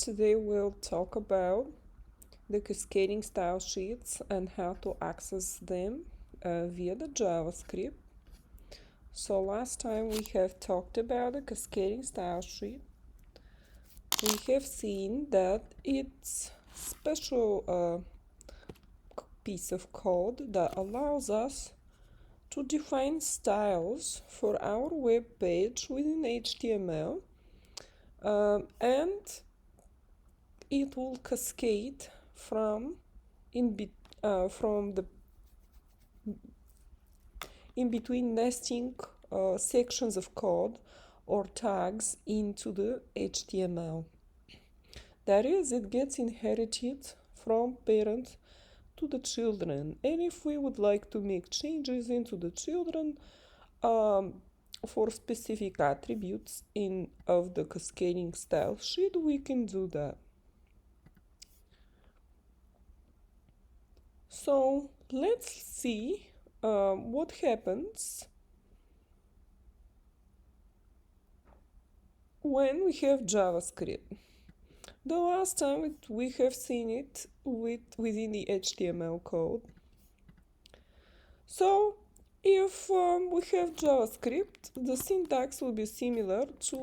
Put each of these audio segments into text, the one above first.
Today we'll talk about the cascading style sheets and how to access them via the JavaScript. So last time we have talked about the cascading style sheet. We have seen that it's a special piece of code that allows us to define styles for our web page within HTML, and it will cascade from the in between nesting sections of code or tags into the HTML. That is, it gets inherited from parent to the children, and if we would like to make changes into the children for specific attributes of the cascading style sheet, we can do that. So let's see what happens when we have JavaScript. The last time we have seen it within the HTML code. So if we have JavaScript, the syntax will be similar to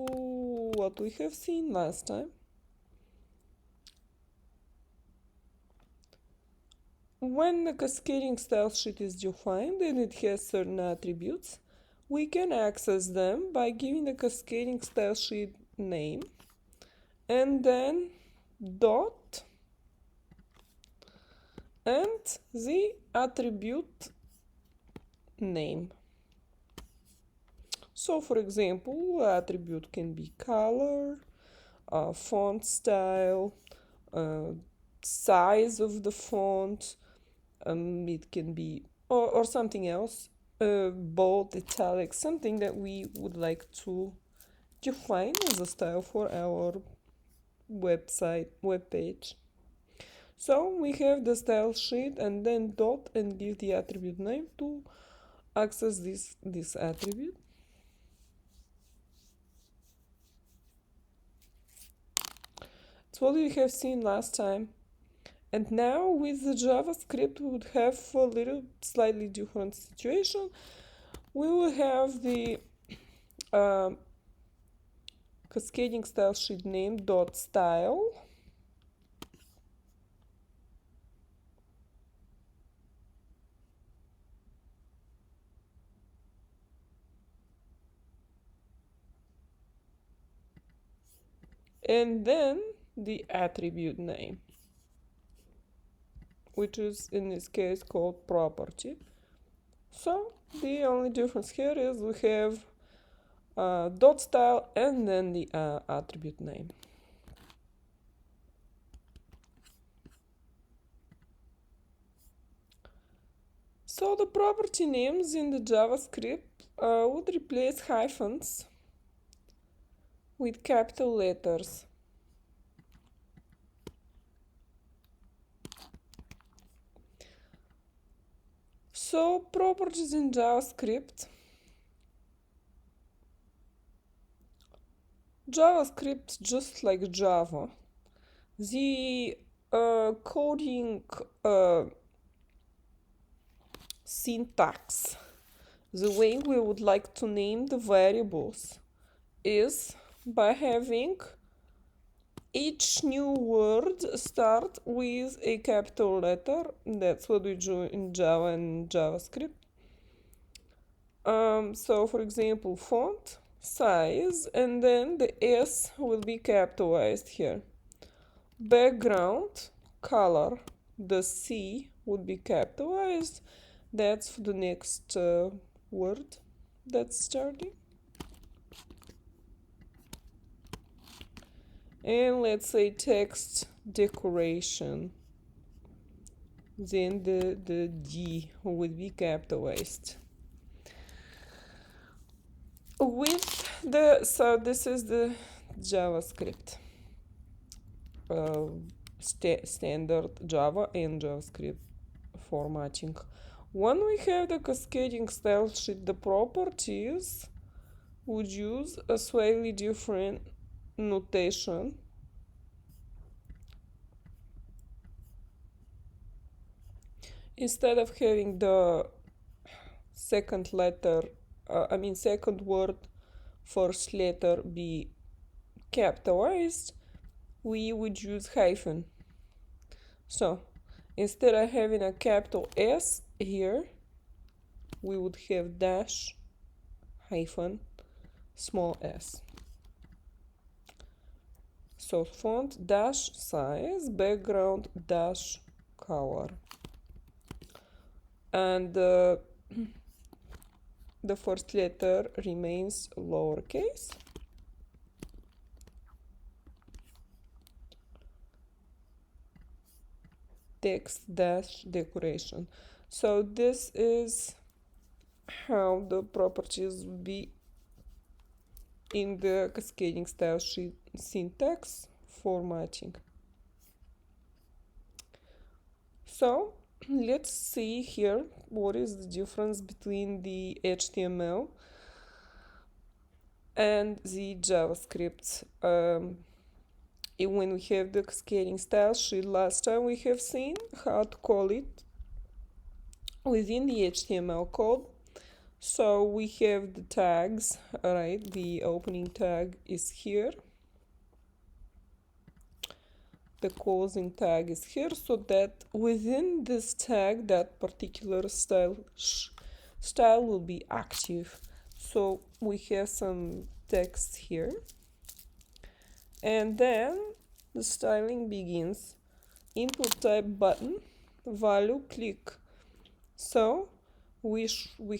what we have seen last time. When the cascading style sheet is defined and it has certain attributes, we can access them by giving the cascading style sheet name and then dot and the attribute name. So for example, attribute can be color, font style, size of the font, it can be or something else, bold, italic, something that we would like to define as a style for our web page. So we have the style sheet and then dot and give the attribute name to access this attribute. It's what we have seen last time. And now with the JavaScript, we would have a little slightly different situation. We will have the cascading style sheet name dot style. And then the attribute name, which is in this case called property. So the only difference here is we have dot style and then the attribute name. So the property names in the JavaScript would replace hyphens with capital letters. So properties in JavaScript just like Java, the coding syntax, the way we would like to name the variables is by having each new word start with a capital letter. That's what we do in Java and JavaScript. So for example, font, size, and then the S will be capitalized here. Background, color, the C would be capitalized. That's for the next word that's starting. And let's say text decoration. Then the D would be capitalized. So this is the JavaScript. Standard Java and JavaScript formatting. When we have the cascading style sheet, the properties would use a slightly different notation instead of having the second letter, second word, first letter be capitalized, we would use hyphen. So instead of having a capital S here, we would have dash, hyphen, small s. So font dash size, background dash color. And the first letter remains lowercase. Text dash decoration. So this is how the properties would be in the cascading style sheet syntax formatting. So let's see here what is the difference between the HTML and the JavaScript. When we have the cascading style sheet, last time we have seen how to call it within the HTML code. So we have the tags, right? The opening tag is here. The closing tag is here, so that within this tag, that particular style will be active. So we have some text here. And then the styling begins. Input type button, value click. So we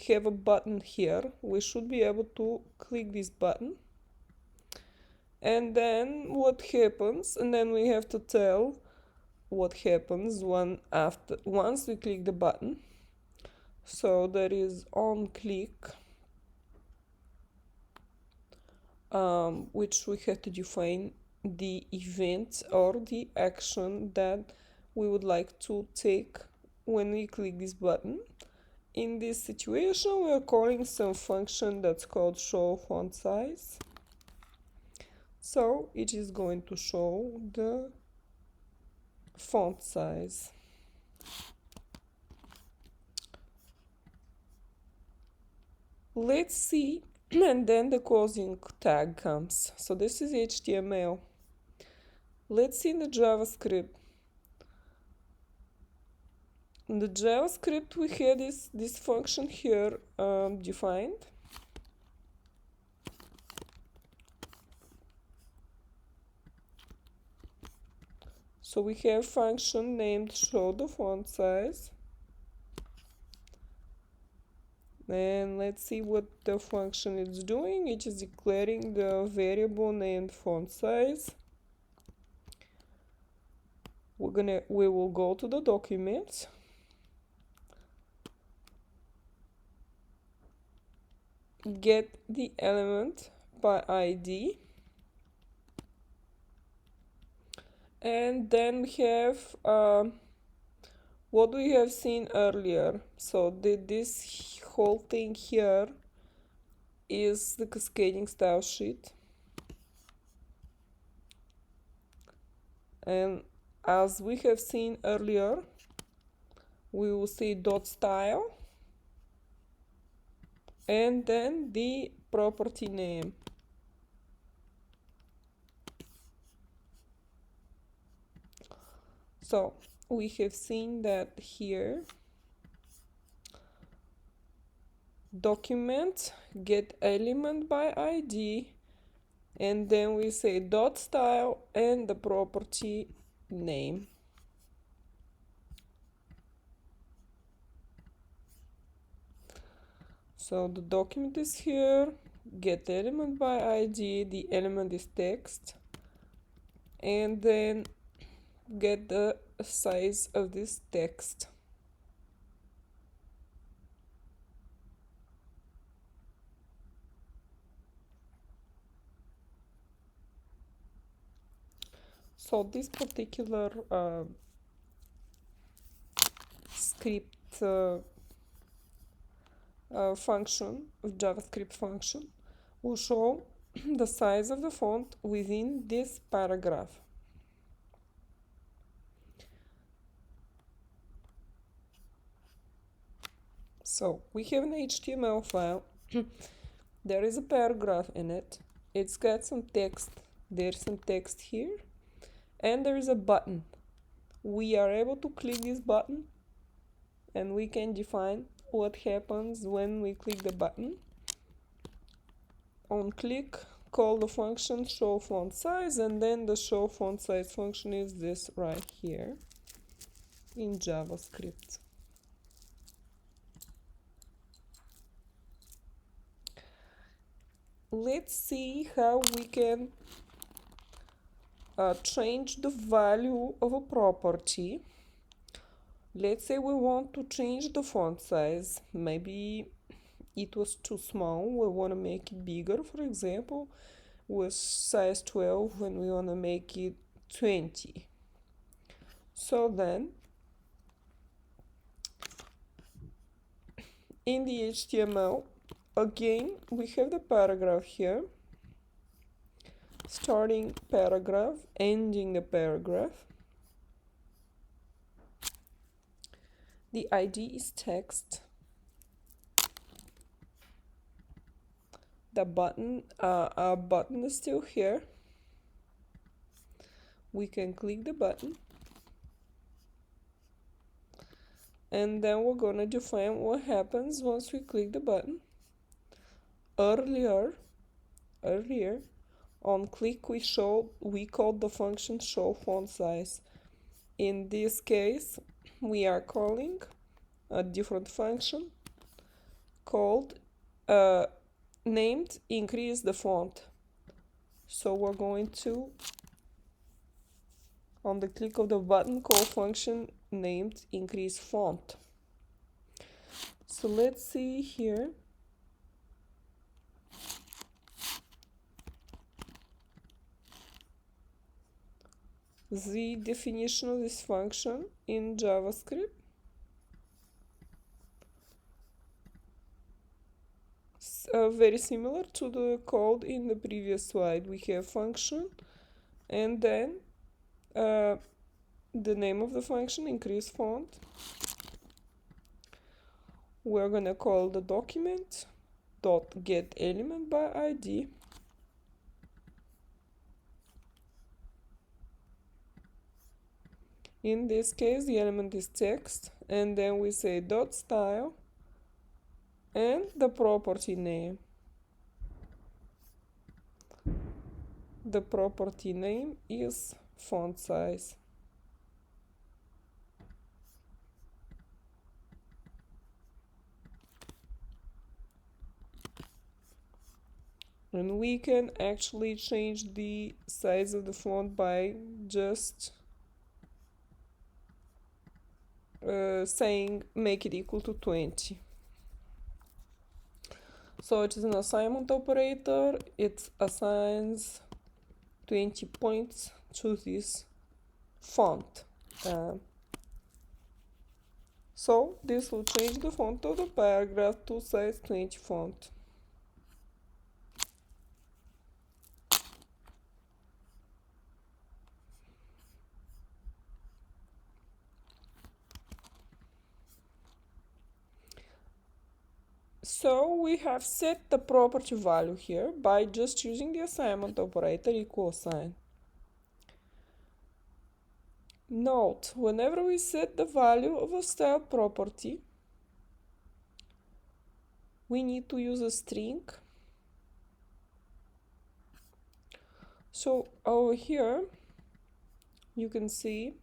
have a button here. We should be able to click this button. And then what happens, and then we have to tell what happens once we click the button. So there is on click, which we have to define the event or the action that we would like to take when we click this button. In this situation, we are calling some function that's called show font size. So it is going to show the font size. Let's see, and then the closing tag comes. So this is HTML. Let's see in the JavaScript. In the JavaScript, we had this function here defined. So we have function named show the font size. And let's see what the function is doing. It is declaring the variable named font size. We will go to the documents. Get the element by ID. And then we have what we have seen earlier. So this whole thing here is the cascading style sheet. And as we have seen earlier, we will see dot style and then the property name. So we have seen that here document get element by ID, and then we say dot style and the property name. So the document is here, get element by ID, the element is text, and then get the size of this text. So this particular script function, JavaScript function, will show the size of the font within this paragraph. So we have an HTML file. There is a paragraph in it. It's got some text. There's some text here. And there is a button. We are able to click this button and we can define what happens when we click the button. On click, call the function show font size, and then the show font size function is this right here in JavaScript. Let's see how we can change the value of a property. Let's say we want to change the font size. Maybe it was too small. We want to make it bigger, for example, with size 12 when we want to make it 20. So then, in the HTML, again, we have the paragraph here. Starting paragraph, ending the paragraph. The ID is text. The button, our button is still here. We can click the button. And then we're gonna define what happens once we click the button. Earlier, on click we called the function show font size. In this case, we are calling a different function called named increase the font. So we're going to, on the click of the button, call function named increase font. So let's see here. The definition of this function in JavaScript. Very similar to the code in the previous slide. We have function and then the name of the function, increase font. We're gonna call the document dot get element by ID. In this case, the element is text, and then we say dot style and the property name. The property name is font size. And we can actually change the size of the font by just saying make it equal to 20. So it is an assignment operator. It assigns 20 points to this font. So this will change the font of the paragraph to size 20 font. So we have set the property value here by just using the assignment operator equal sign. Note, whenever we set the value of a style property, we need to use a string. So over here, you can see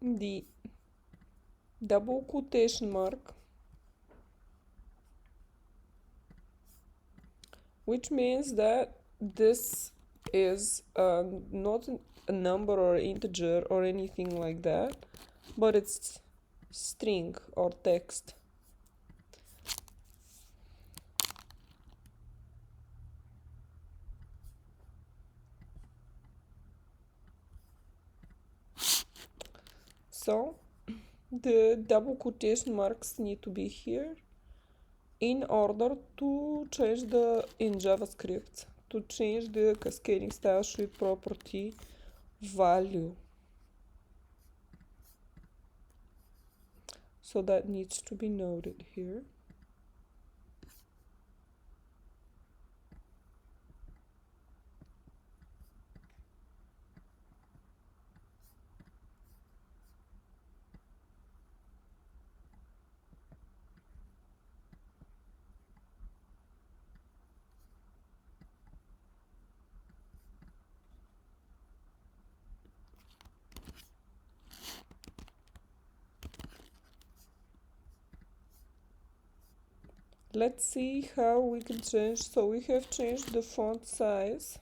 the double quotation mark, which means that this is not a number or integer or anything like that, but it's string or text. So the double quotation marks need to be here in order to change in JavaScript, to change the cascading style sheet property value. So that needs to be noted here. Let's see how we can change. So we have changed the font size.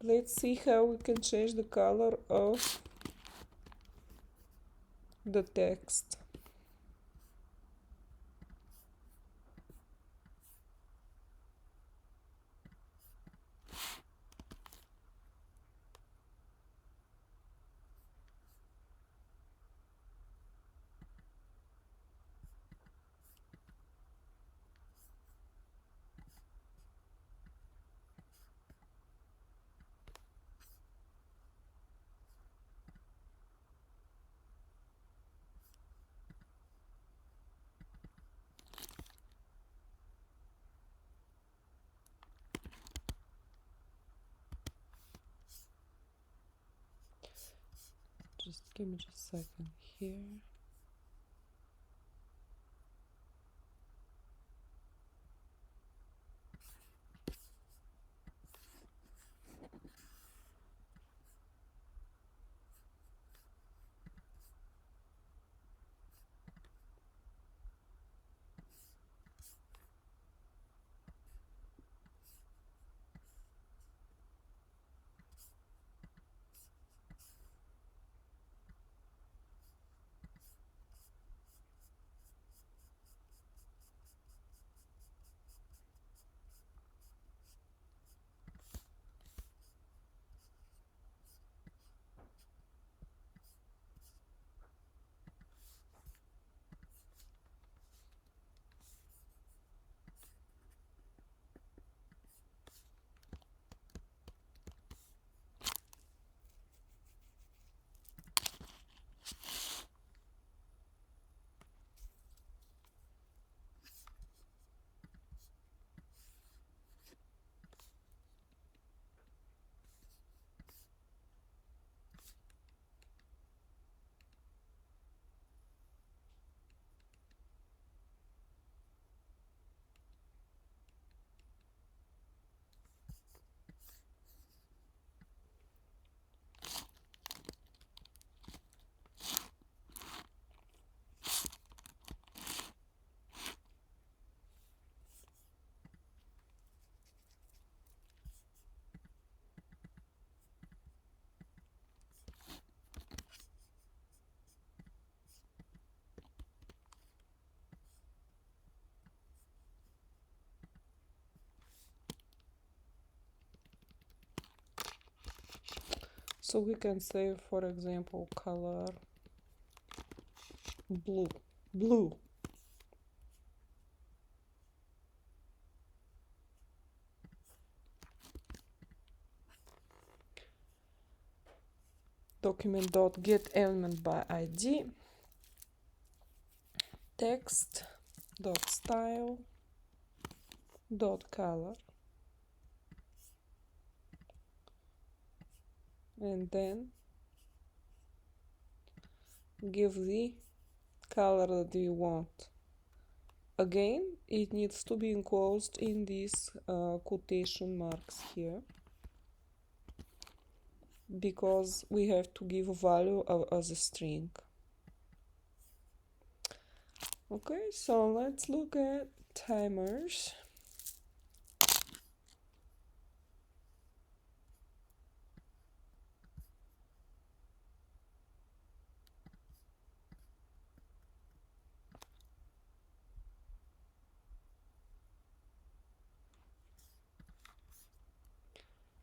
Let's see how we can change the color of the text. Just give me just a second here. So we can say, for example, color blue. Document.getElementById, text.style.color, and then give the color that you want. Again, it needs to be enclosed in these quotation marks here, because we have to give a value as a string. Okay, so let's look at timers.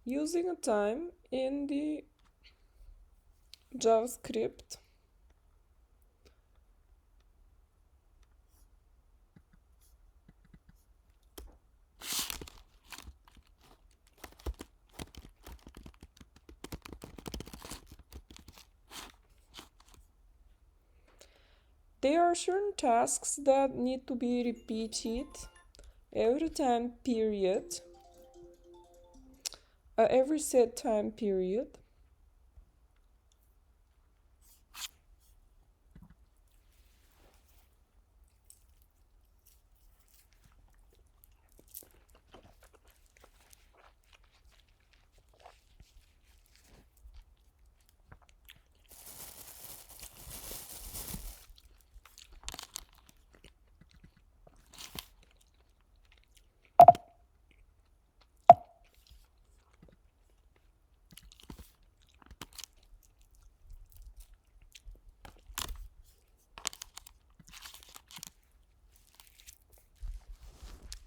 Using a time in the JavaScript, There are certain tasks that need to be repeated every time period, every set time period.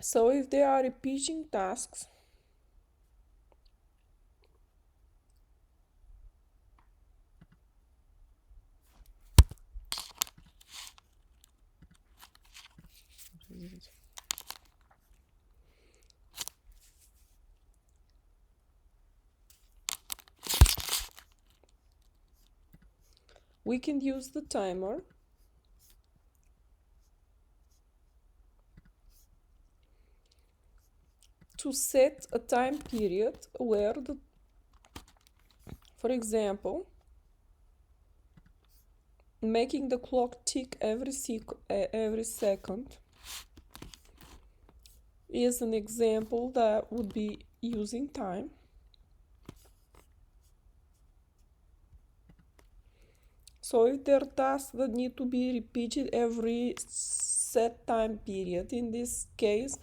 So if they are repeating tasks, we can use the timer to set a time period where for example, making the clock tick every second is an example that would be using time. So if there are tasks that need to be repeated every set time period, in this case,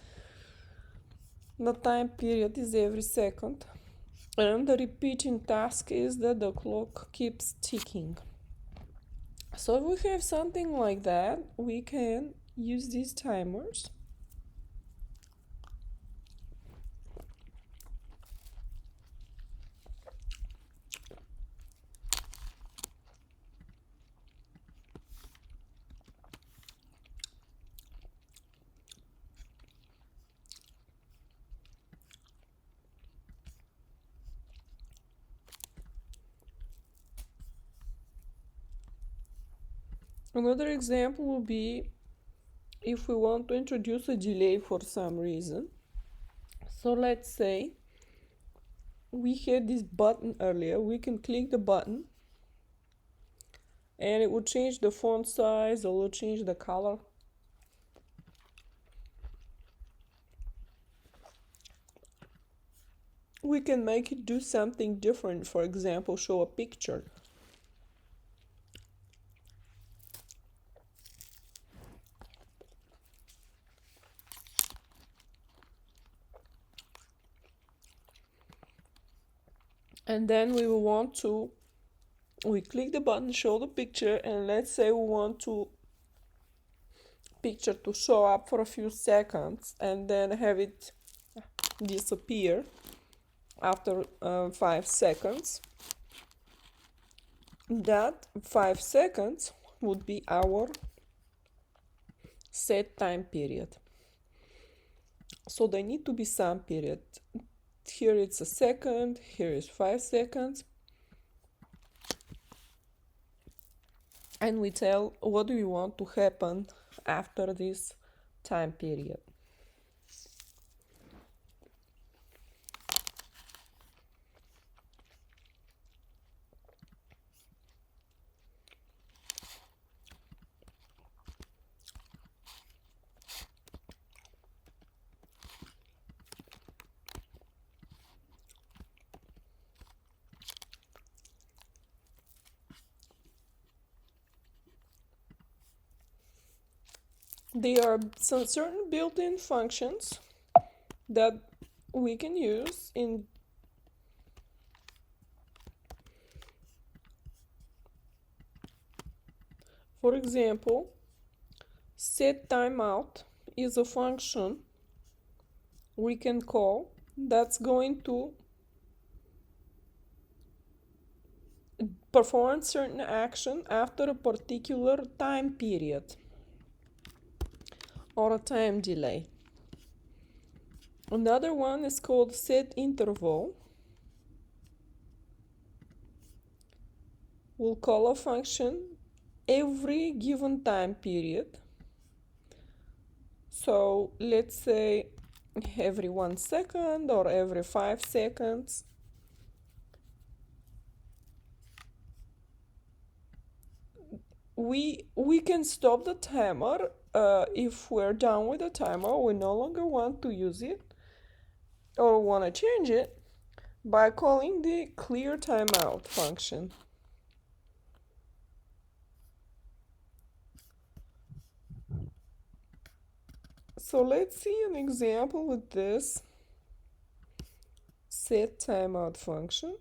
the time period is every second, and the repeating task is that the clock keeps ticking. So if we have something like that, we can use these timers. Another example would be if we want to introduce a delay for some reason. So let's say we had this button earlier. We can click the button and it will change the font size, or will change the color. We can make it do something different, for example, show a picture. And then we will want to, we click the button, show the picture, and let's say we want to picture to show up for a few seconds and then have it disappear after 5 seconds. That 5 seconds would be our set time period. So they need to be some period. Here it's a second, here is 5 seconds. And we tell what do we want to happen after this time period. There are some certain built-in functions that we can use in for example, set timeout is a function we can call that's going to perform certain action after a particular time period or a time delay. Another one is called set interval. We'll call a function every given time period. So let's say every 1 second or every 5 seconds. We can stop the timer if we're done with the timer, we no longer want to use it or want to change it by calling the clear timeout function. So let's see an example with this set timeout function.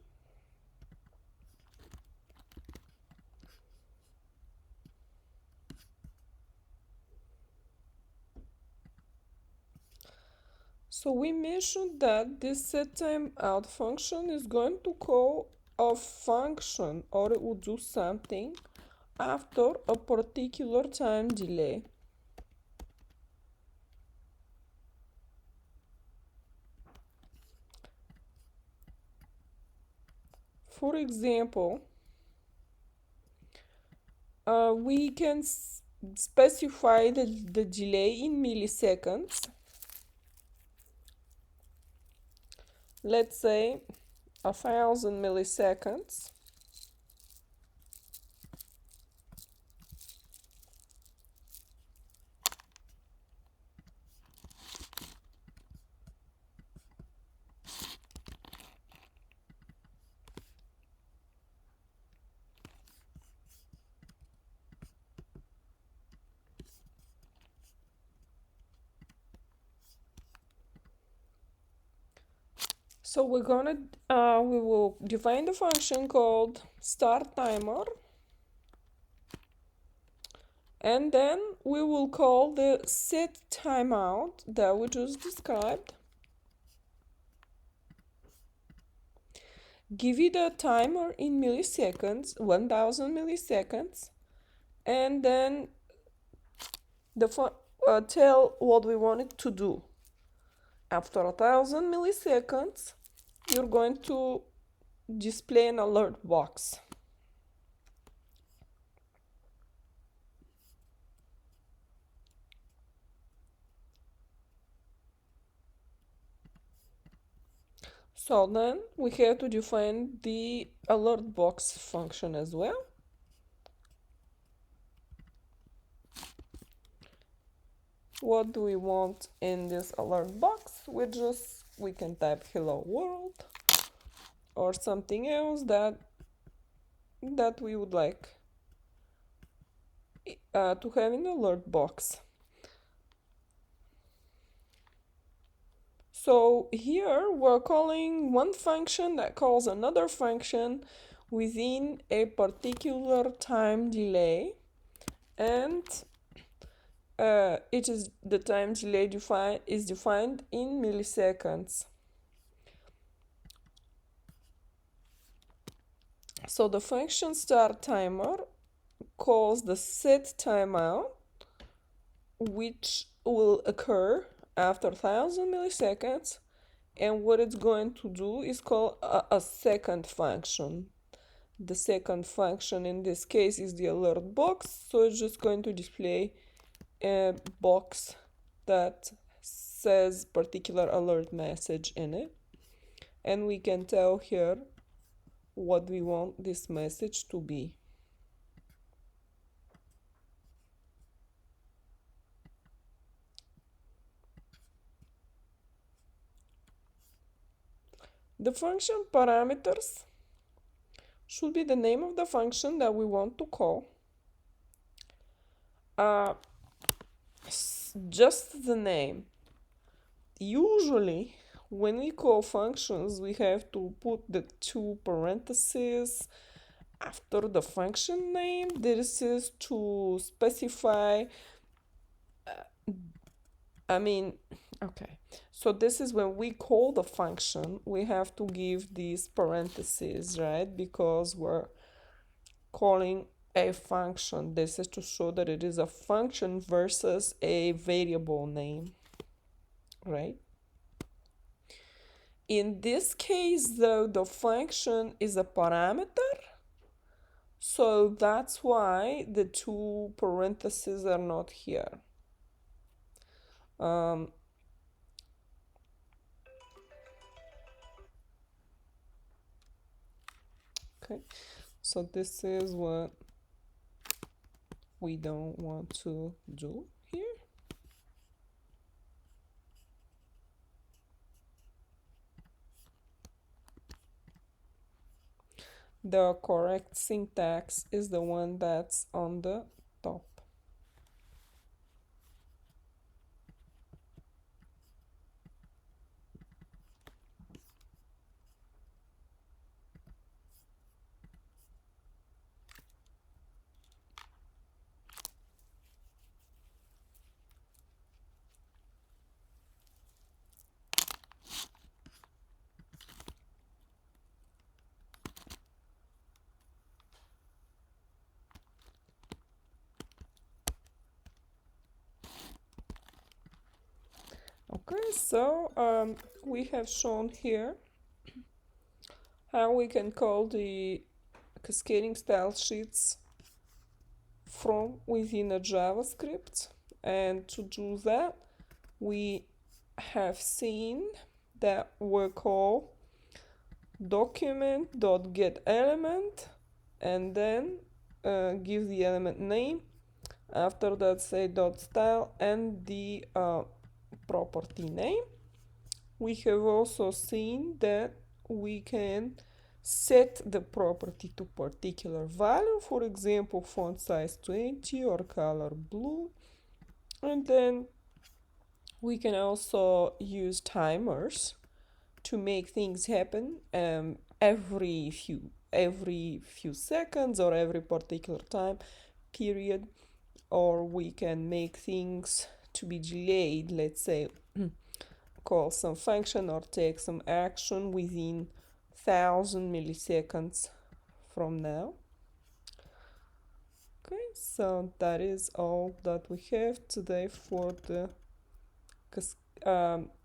So we mentioned that this set timeout function is going to call a function, or it will do something after a particular time delay. For example, we can specify the delay in milliseconds. Let's say 1,000 milliseconds. So we will define the function called start timer, and then we will call the set timeout that we just described. Give it a timer in milliseconds, 1,000 milliseconds, and then tell what we want it to do. After 1,000 milliseconds, you're going to display an alert box. So then we have to define the alert box function as well. What do we want in this alert box? We can type hello world or something else that we would like to have in the alert box. So here we're calling one function that calls another function within a particular time delay, and the time delay is defined in milliseconds. So the function start timer calls the set timeout, which will occur after 1,000 milliseconds, and what it's going to do is call a second function. The second function in this case is the alert box, so it's just going to display a box that says particular alert message in it, and we can tell here what we want this message to be. The function parameters should be the name of the function that we want to call. Just the name. Usually, when we call functions, we have to put the 2 parentheses after the function name. This is to specify, okay. So this is when we call the function, we have to give these parentheses, right? Because we're calling a function. This is to show that it is a function versus a variable name, right? In this case, though, the function is a parameter, So that's why the two parentheses are not here. Okay, so this is what we don't want to do here. The correct syntax is the one that's on the top. Okay, so we have shown here how we can call the cascading style sheets from within a JavaScript. And to do that, we have seen that we call document.getElement and then give the element name. After that, say .style and the property name. We have also seen that we can set the property to particular value, for example, font size 20 or color blue. And then we can also use timers to make things happen every few seconds or every particular time period, or we can make things to be delayed, let's say call some function or take some action within 1000 milliseconds from now. Okay, so that is all that we have today for the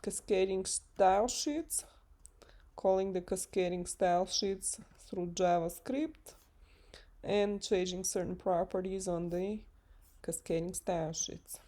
cascading style sheets, calling the cascading style sheets through JavaScript and changing certain properties on the cascading style sheets.